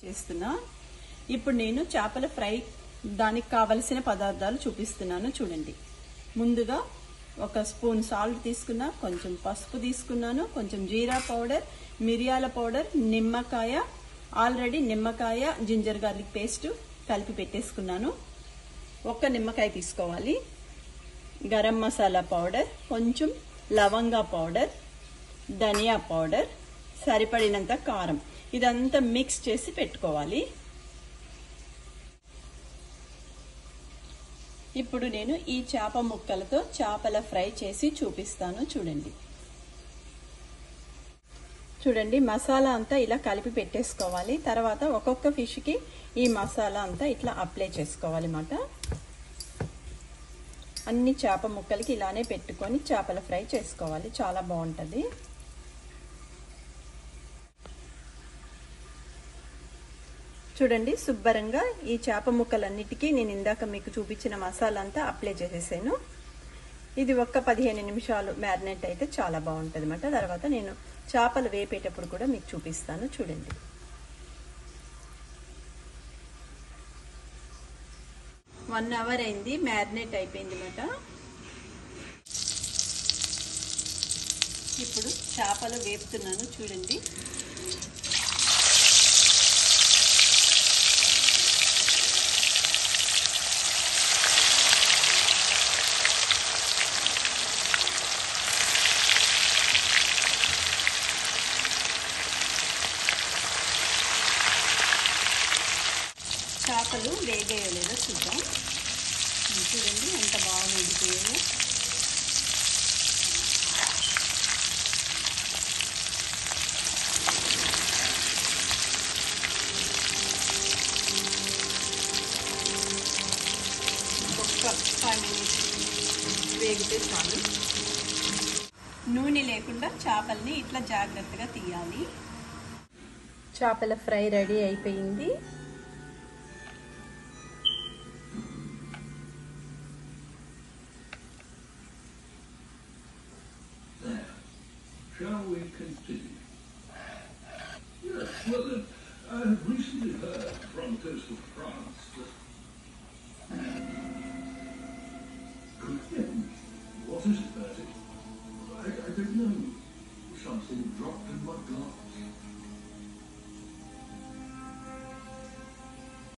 చేస్తున్నా. ఇప్పుడు నేను చేపల ఫ్రై దానికి కావలసిన పదార్థాలు చూపిస్తున్నాను చూడండి. ముందుగా ఒక స్పూన్ సాల్ట్ తీసుకున్నా, కొంచెం పసుపు తీసుకున్నాను, కొంచెం జీరా పౌడర్, మిరియాల పౌడర్, నిమ్మకాయ, ఆల్రెడీ నిమ్మకాయ జింజర్ గార్లిక్ పేస్ట్ కలిపి పెట్టేసుకున్నాను. ఒక్క నిమ్మకాయ తీసుకోవాలి. గరం మసాలా పౌడర్, కొంచెం లవంగా పౌడర్, ధనియా పౌడర్, సరిపడినంత కారం, ఇదంతా మిక్స్ చేసి పెట్టుకోవాలి. ఇప్పుడు నేను ఈ చేప ముక్కలతో చేపల ఫ్రై చేసి చూపిస్తాను చూడండి. చూడండి, మసాలా అంతా ఇలా కలిపి పెట్టేసుకోవాలి. తర్వాత ఒక్కొక్క ఫిష్కి ఈ మసాలా అంతా ఇట్లా అప్లై చేసుకోవాలి అన్నమాట. అన్ని చేప ముక్కలకి ఇలానే పెట్టుకొని చేపల ఫ్రై చేసుకోవాలి, చాలా బాగుంటుంది. చూడండి, శుభ్రంగా ఈ చేప ముక్కలన్నిటికీ నేను ఇందాక మీకు చూపించిన మసాలా అంతా అప్లై చేసేసాను. ఇది ఒక్క 15 నిమిషాలు మ్యారినేట్ అయితే చాలా బాగుంటుంది అన్నమాట. తర్వాత నేను చేపలు వేపేటప్పుడు కూడా మీకు చూపిస్తాను చూడండి. వన్ అవర్ అయింది, మ్యారినేట్ అయిపోయింది అన్నమాట. ఇప్పుడు చేపలు వేపుతున్నాను చూడండి. చేపలు వేగాయో లేదో చూద్దాం. చూడండి ఎంత బాగా వేగిపోయాయో. ఒక్క 5 మినిట్స్ వేగితే చాలు. నూనె లేకుండా చేపల్ని ఇట్లా జాగ్రత్తగా తీయాలి. చేపల ఫ్రై రెడీ అయిపోయింది. Shall we continue? Yes, well, I have recently heard from the coast of France that